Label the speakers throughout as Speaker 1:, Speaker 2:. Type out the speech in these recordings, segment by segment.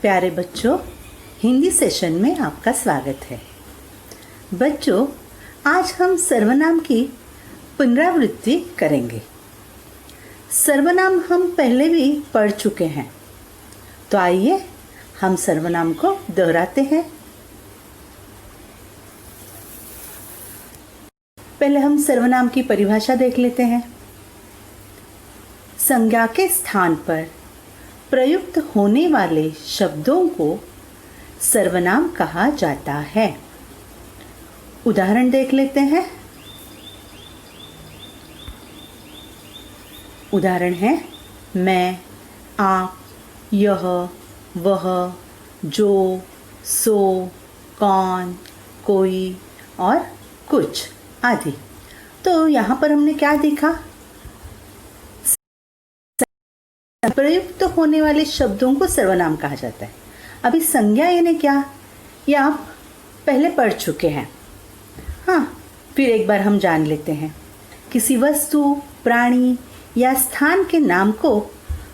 Speaker 1: प्यारे बच्चों, हिंदी सेशन में आपका स्वागत है। बच्चों, आज हम सर्वनाम की पुनरावृत्ति करेंगे। सर्वनाम हम पहले भी पढ़ चुके हैं, तो आइए हम सर्वनाम को दोहराते हैं। पहले हम सर्वनाम की परिभाषा देख लेते हैं। संज्ञा के स्थान पर प्रयुक्त होने वाले शब्दों को सर्वनाम कहा जाता है। उदाहरण देख लेते हैं। उदाहरण है मैं, आप, यह, वह, जो, सो, कौन, कोई और कुछ आदि। तो यहाँ पर हमने क्या देखा? प्रयुक्त होने वाले शब्दों को सर्वनाम कहा जाता है। अभी संज्ञा यानी क्या, ये आप पहले पढ़ चुके हैं। हाँ, फिर एक बार हम जान लेते हैं। किसी वस्तु, प्राणी या स्थान के नाम को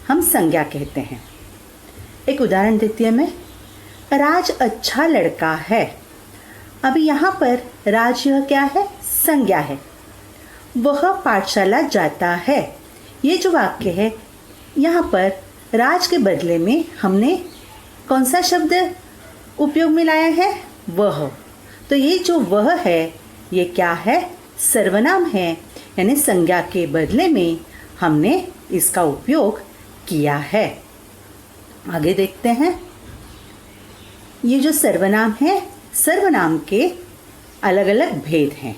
Speaker 1: हम संज्ञा कहते हैं। एक उदाहरण देती हूँ मैं। राज अच्छा लड़का है। अभी यहाँ पर राज यह क्या है? संज्ञा है। वह पाठशाला जाता है। ये जो वाक्य है, यहाँ पर राज के बदले में हमने कौन सा शब्द उपयोग में लाया है? वह। तो ये जो वह है, ये क्या है? सर्वनाम है, यानी संज्ञा के बदले में हमने इसका उपयोग किया है। आगे देखते हैं। ये जो सर्वनाम है, सर्वनाम के अलग अलग भेद हैं।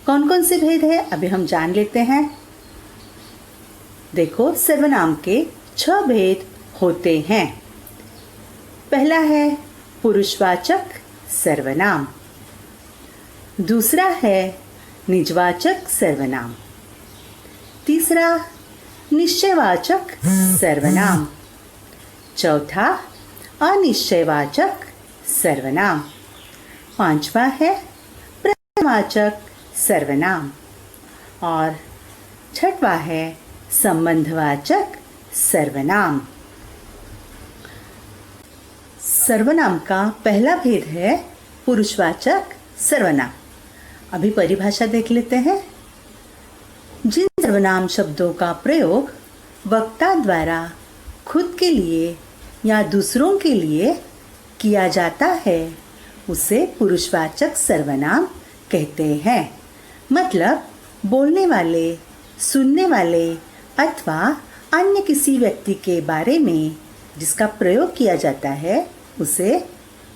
Speaker 1: कौन कौन से भेद है अभी हम जान लेते हैं। देखो, सर्वनाम के 6 भेद होते हैं। पहला है पुरुषवाचक सर्वनाम। दूसरा है निजवाचक सर्वनाम। तीसरा निश्चयवाचक सर्वनाम। चौथा अनिश्चयवाचक सर्वनाम। पांचवा है प्रश्नवाचक सर्वनाम। और छठवा है संबंधवाचक सर्वनाम। सर्वनाम का पहला भेद है पुरुषवाचक सर्वनाम। अभी परिभाषा देख लेते हैं। जिन सर्वनाम शब्दों का प्रयोग वक्ता द्वारा खुद के लिए या दूसरों के लिए किया जाता है, उसे पुरुषवाचक सर्वनाम कहते हैं। मतलब बोलने वाले, सुनने वाले अथवा अन्य किसी व्यक्ति के बारे में जिसका प्रयोग किया जाता है, उसे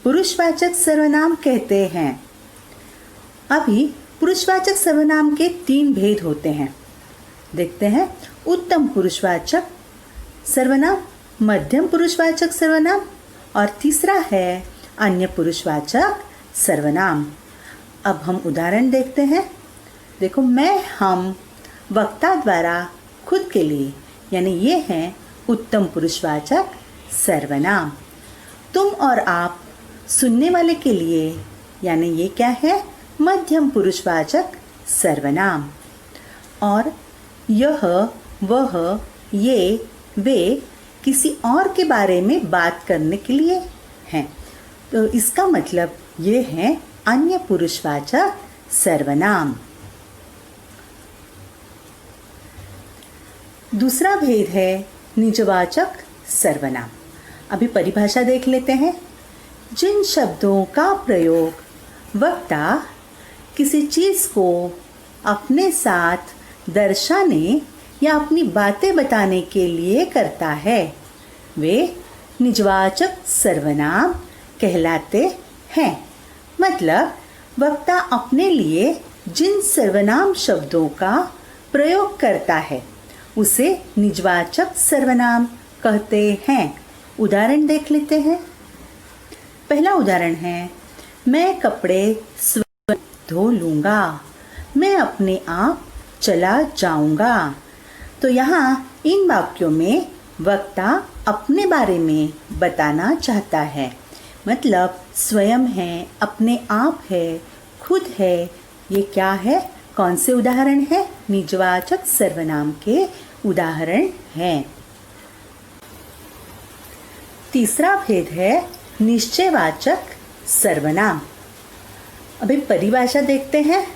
Speaker 1: पुरुषवाचक सर्वनाम कहते हैं। अभी पुरुषवाचक सर्वनाम के 3 भेद होते हैं। देखते हैं। उत्तम पुरुषवाचक सर्वनाम, मध्यम पुरुषवाचक सर्वनाम और तीसरा है अन्य पुरुषवाचक सर्वनाम। अब हम उदाहरण देखते हैं। देखो, मैं, हम वक्ता द्वारा खुद के लिए, यानी ये हैं उत्तम पुरुषवाचक सर्वनाम। तुम और आप सुनने वाले के लिए, यानी ये क्या है? मध्यम पुरुषवाचक सर्वनाम। और यह, वह, ये, वे किसी और के बारे में बात करने के लिए हैं, तो इसका मतलब ये है अन्य पुरुषवाचक सर्वनाम। दूसरा भेद है निजवाचक सर्वनाम। अभी परिभाषा देख लेते हैं। जिन शब्दों का प्रयोग वक्ता किसी चीज़ को अपने साथ दर्शाने या अपनी बातें बताने के लिए करता है, वे निजवाचक सर्वनाम कहलाते हैं। मतलब वक्ता अपने लिए जिन सर्वनाम शब्दों का प्रयोग करता है, उसे निजवाचक सर्वनाम कहते हैं। उदाहरण देख लेते हैं। पहला उदाहरण है मैं कपड़े स्वयं धो लूँगा। मैं अपने आप चला जाऊँगा। तो यहाँ इन वाक्यों में वक्ता अपने बारे में बताना चाहता है। मतलब स्वयं है, अपने आप है, खुद है। ये क्या है? कौन से उदाहरण है? निजवाचक सर्वनाम के उदाहरण हैं। तीसरा भेद है निश्चयवाचक सर्वनाम। अभी परिभाषा देखते हैं।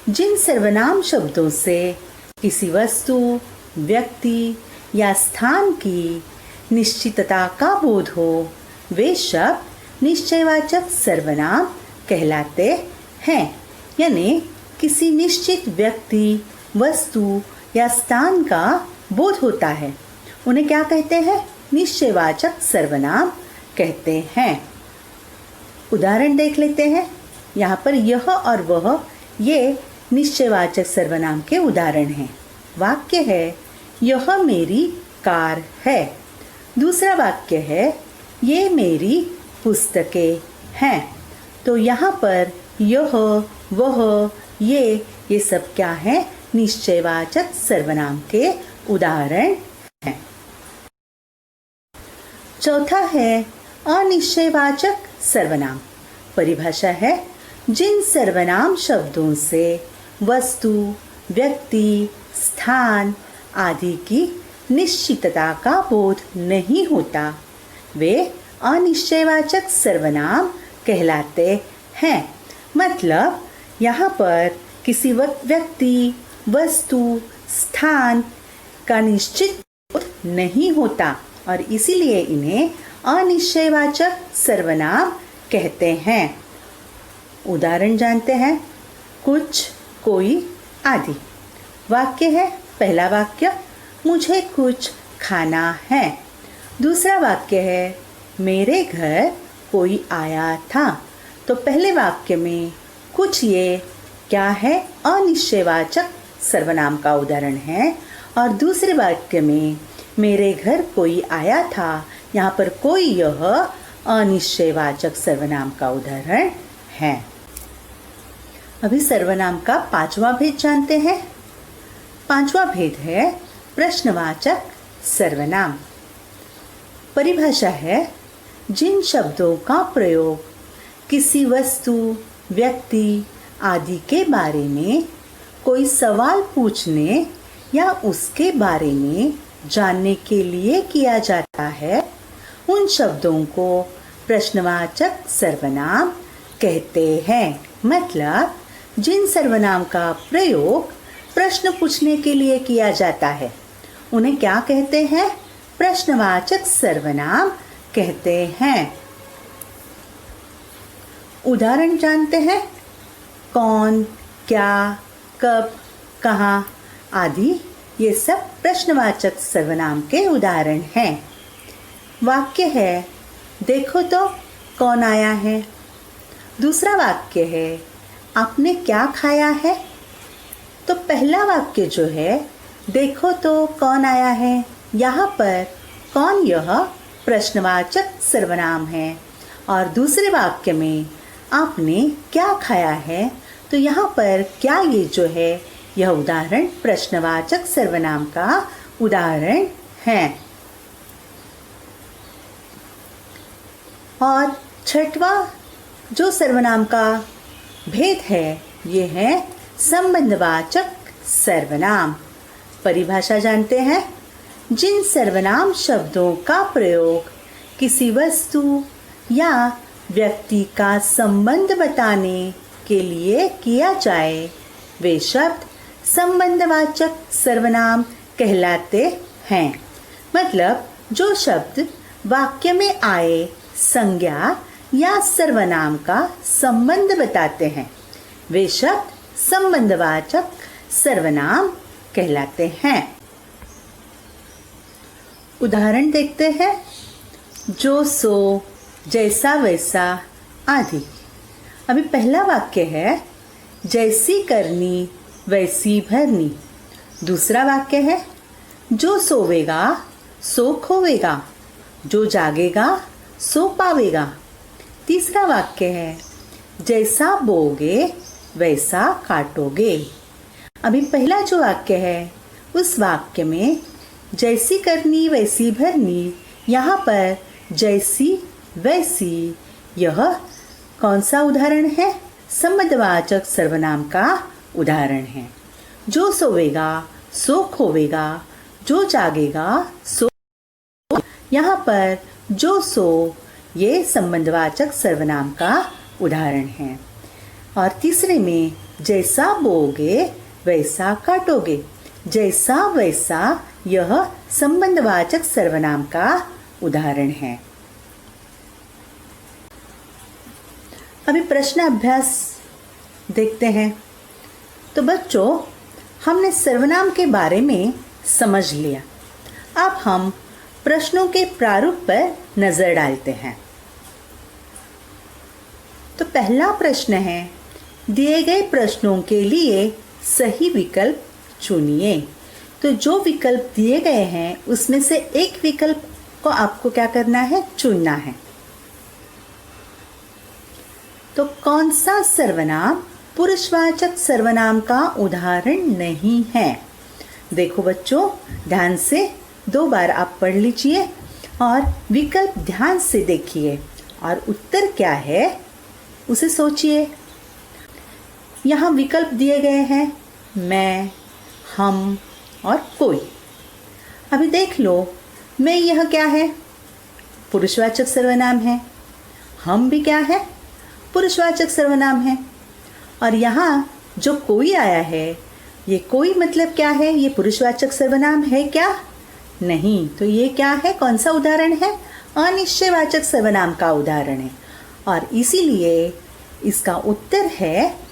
Speaker 1: जिन सर्वनाम शब्दों से किसी वस्तु, व्यक्ति या स्थान की निश्चितता का बोध हो, वे शब्द निश्चयवाचक सर्वनाम कहलाते हैं। यानी किसी निश्चित व्यक्ति, वस्तु या स्थान का बोध होता है, उन्हें क्या कहते हैं? निश्चयवाचक सर्वनाम कहते हैं। उदाहरण देख लेते हैं। यहाँ पर यह और वह, ये निश्चयवाचक सर्वनाम के उदाहरण हैं। वाक्य है यह मेरी कार है। दूसरा वाक्य है ये मेरी पुस्तकें हैं। तो यहाँ पर यह, वह, ये सब क्या है? निश्चयवाचक सर्वनाम के उदाहरण हैं। चौथा है अनिश्चयवाचक सर्वनाम। परिभाषा है जिन सर्वनाम शब्दों से वस्तु, व्यक्ति, स्थान आदि की निश्चितता का बोध नहीं होता, वे अनिश्चयवाचक सर्वनाम कहलाते हैं। मतलब यहाँ पर किसी व्यक्ति, वस्तु, स्थान का निश्चित बोध नहीं होता और इसीलिए इन्हें अनिश्चयवाचक सर्वनाम कहते हैं। उदाहरण जानते हैं। कुछ, कोई आदि। वाक्य है, पहला वाक्य मुझे कुछ खाना है। दूसरा वाक्य है मेरे घर कोई आया था। तो पहले वाक्य में कुछ, ये क्या है? अनिश्चयवाचक सर्वनाम का उदाहरण है। और दूसरे वाक्य में मेरे घर कोई आया था, यहाँ पर कोई, यह अनिश्चयवाचक सर्वनाम का उदाहरण है। अभी सर्वनाम का पांचवा भेद जानते हैं। पांचवा भेद है प्रश्नवाचक सर्वनाम। परिभाषा है जिन शब्दों का प्रयोग किसी वस्तु, व्यक्ति आदि के बारे में कोई सवाल पूछने या उसके बारे में जानने के लिए किया जाता है, उन शब्दों को प्रश्नवाचक सर्वनाम कहते हैं। मतलब जिन सर्वनाम का प्रयोग प्रश्न पूछने के लिए किया जाता है, उन्हें क्या कहते हैं? प्रश्नवाचक सर्वनाम कहते हैं। उदाहरण जानते हैं। कौन, क्या, कब, कहाँ आदि, ये सब प्रश्नवाचक सर्वनाम के उदाहरण हैं। वाक्य है देखो तो कौन आया है। दूसरा वाक्य है आपने क्या खाया है। तो पहला वाक्य जो है देखो तो कौन आया है, यहाँ पर कौन, यह प्रश्नवाचक सर्वनाम है। और दूसरे वाक्य में आपने क्या खाया है, तो यहाँ पर क्या, ये जो है, यह उदाहरण प्रश्नवाचक सर्वनाम का उदाहरण है। और छठवा जो सर्वनाम का भेद है, ये है संबंधवाचक सर्वनाम। परिभाषा जानते हैं। जिन सर्वनाम शब्दों का प्रयोग किसी वस्तु या व्यक्ति का संबंध बताने के लिए किया जाए, वे शब्द संबंधवाचक सर्वनाम कहलाते हैं। मतलब जो शब्द वाक्य में आए संज्ञा या सर्वनाम का संबंध बताते हैं, वे शब्द संबंधवाचक सर्वनाम कहलाते हैं। उदाहरण देखते हैं। जो, सो, जैसा, वैसा आदि। अभी पहला वाक्य है जैसी करनी वैसी भरनी। दूसरा वाक्य है जो सोवेगा सो खोवेगा, जो जागेगा सो पावेगा। तीसरा वाक्य है जैसा बोगे वैसा काटोगे। अभी पहला जो वाक्य है, उस वाक्य में जैसी करनी वैसी भरनी, यहाँ पर जैसी वैसी, यह कौन सा उदाहरण है? संबंधवाचक सर्वनाम का उदाहरण है। जो सोवेगा सो खोवेगा, जो जागेगा सो, यहाँ पर जो सो ये संबंधवाचक सर्वनाम का उदाहरण है। और तीसरे में जैसा बोओगे वैसा काटोगे। जैसा वैसा यह संबंधवाचक सर्वनाम का उदाहरण है। अभी प्रश्न अभ्यास देखते हैं। तो बच्चों, हमने सर्वनाम के बारे में समझ लिया। अब हम प्रश्नों के प्रारूप पर नजर डालते हैं। तो पहला प्रश्न है, दिए गए प्रश्नों के लिए सही विकल्प चुनिए। तो जो विकल्प दिए गए हैं उसमें से एक विकल्प को आपको क्या करना है? चुनना है। तो कौन सा सर्वनाम पुरुषवाचक सर्वनाम का उदाहरण नहीं है? देखो बच्चों, ध्यान से 2 बार आप पढ़ लीजिए और विकल्प ध्यान से देखिए और उत्तर क्या है उसे सोचिए। यहाँ विकल्प दिए गए हैं मैं, हम और कोई। अभी देख लो, मैं यह क्या है? पुरुषवाचक सर्वनाम है। हम भी क्या है? पुरुषवाचक सर्वनाम है। और यहाँ जो कोई आया है, ये कोई मतलब क्या है? ये पुरुषवाचक सर्वनाम है क्या? नहीं। तो ये क्या है? कौन सा उदाहरण है? अनिश्चयवाचक सर्वनाम का उदाहरण है। और इसीलिए इसका उत्तर है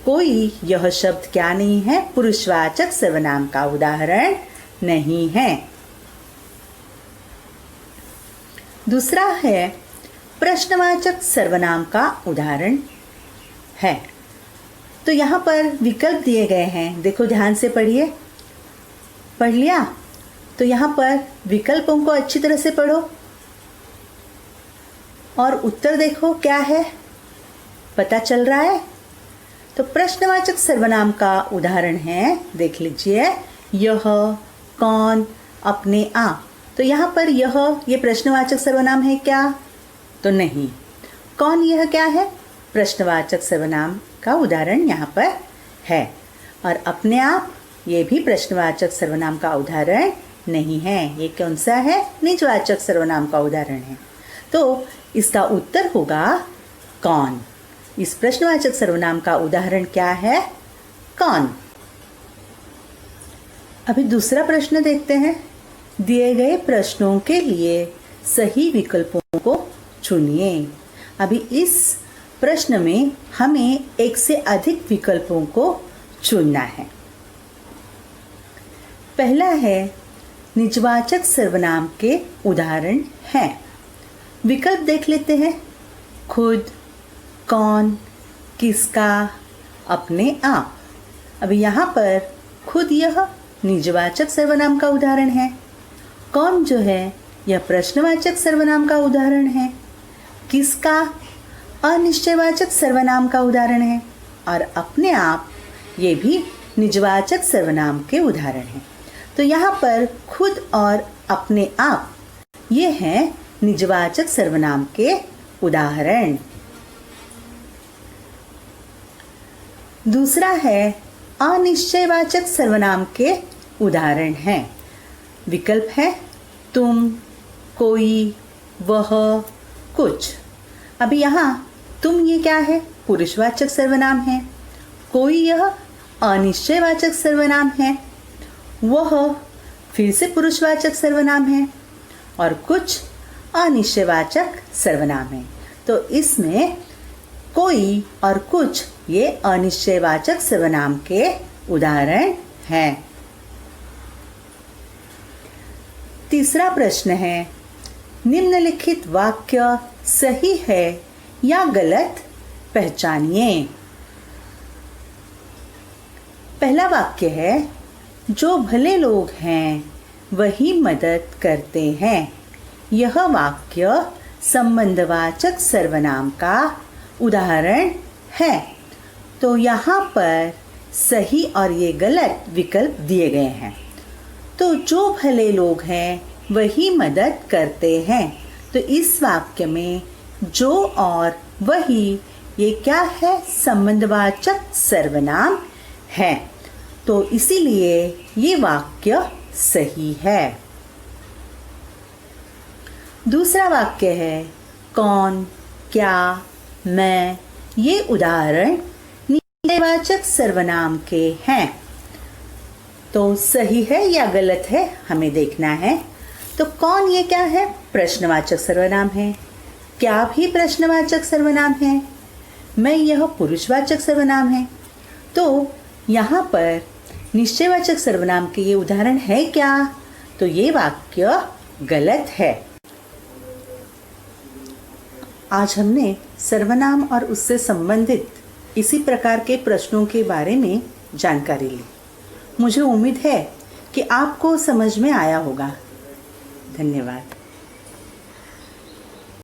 Speaker 1: कोई। यह शब्द क्या नहीं है? पुरुषवाचक सर्वनाम का उदाहरण नहीं है। दूसरा है प्रश्नवाचक सर्वनाम का उदाहरण है। तो यहाँ पर विकल्प दिए गए हैं, देखो ध्यान से पढ़िए। पढ़ लिया? तो यहाँ पर विकल्पों को अच्छी तरह से पढ़ो और उत्तर देखो क्या है, पता चल रहा है? तो प्रश्नवाचक सर्वनाम का उदाहरण है, देख लीजिए, यह, कौन, अपने, आप। तो यहाँ पर ये प्रश्नवाचक सर्वनाम है क्या? तो नहीं। कौन यह क्या है? प्रश्नवाचक सर्वनाम का उदाहरण यहाँ पर है। और अपने आप ये भी प्रश्नवाचक सर्वनाम का उदाहरण नहीं है। ये कौन सा है? निजवाचक सर्वनाम का उदाहरण है। तो इसका उत्तर होगा कौन। इस प्रश्नवाचक सर्वनाम का उदाहरण क्या है? कौन। अभी दूसरा प्रश्न देखते हैं। दिए गए प्रश्नों के लिए सही विकल्पों को चुनिए। अभी इस प्रश्न में हमें एक से अधिक विकल्पों को चुनना है। पहला है निजवाचक सर्वनाम के उदाहरण हैं। विकल्प देख लेते हैं। खुद, कौन, किसका, अपने, आप। अभी यहाँ पर खुद यह निजवाचक सर्वनाम का उदाहरण है। कौन जो है यह प्रश्नवाचक सर्वनाम का उदाहरण है। किसका अनिश्चयवाचक सर्वनाम का उदाहरण है। और अपने आप ये भी निजवाचक सर्वनाम के उदाहरण हैं। तो यहाँ पर खुद और अपने आप ये हैं निजवाचक सर्वनाम के उदाहरण। दूसरा है अनिश्चयवाचक सर्वनाम के उदाहरण हैं। विकल्प है तुम, कोई, वह, कुछ। अभी यहाँ तुम ये क्या है? पुरुषवाचक सर्वनाम है। कोई यह अनिश्चयवाचक सर्वनाम है। वह फिर से पुरुषवाचक सर्वनाम है। और कुछ अनिश्चयवाचक सर्वनाम है। तो इसमें कोई और कुछ ये अनिश्चयवाचक सर्वनाम के उदाहरण हैं। तीसरा प्रश्न है निम्नलिखित वाक्य सही है या गलत पहचानिए। पहला वाक्य है जो भले लोग हैं वही मदद करते हैं। यह वाक्य संबंधवाचक सर्वनाम का उदाहरण है। तो यहाँ पर सही और ये गलत विकल्प दिए गए हैं। तो जो भले लोग हैं वही मदद करते हैं। तो इस वाक्य में जो और वही ये क्या है? संबंधवाचक सर्वनाम है। तो इसीलिए ये वाक्य सही है। दूसरा वाक्य है कौन, क्या, मैं। ये उदाहरण निश्चयवाचक सर्वनाम के हैं। तो सही है या गलत है हमें देखना है। तो कौन ये क्या है? प्रश्नवाचक सर्वनाम है। क्या भी प्रश्नवाचक सर्वनाम है। मैं यह पुरुषवाचक सर्वनाम है। तो यहाँ पर निश्चयवाचक सर्वनाम के ये उदाहरण है क्या? तो ये वाक्य गलत है। आज हमने सर्वनाम और उससे संबंधित इसी प्रकार के प्रश्नों के बारे में जानकारी ली। मुझे उम्मीद है कि आपको समझ में आया होगा। धन्यवाद।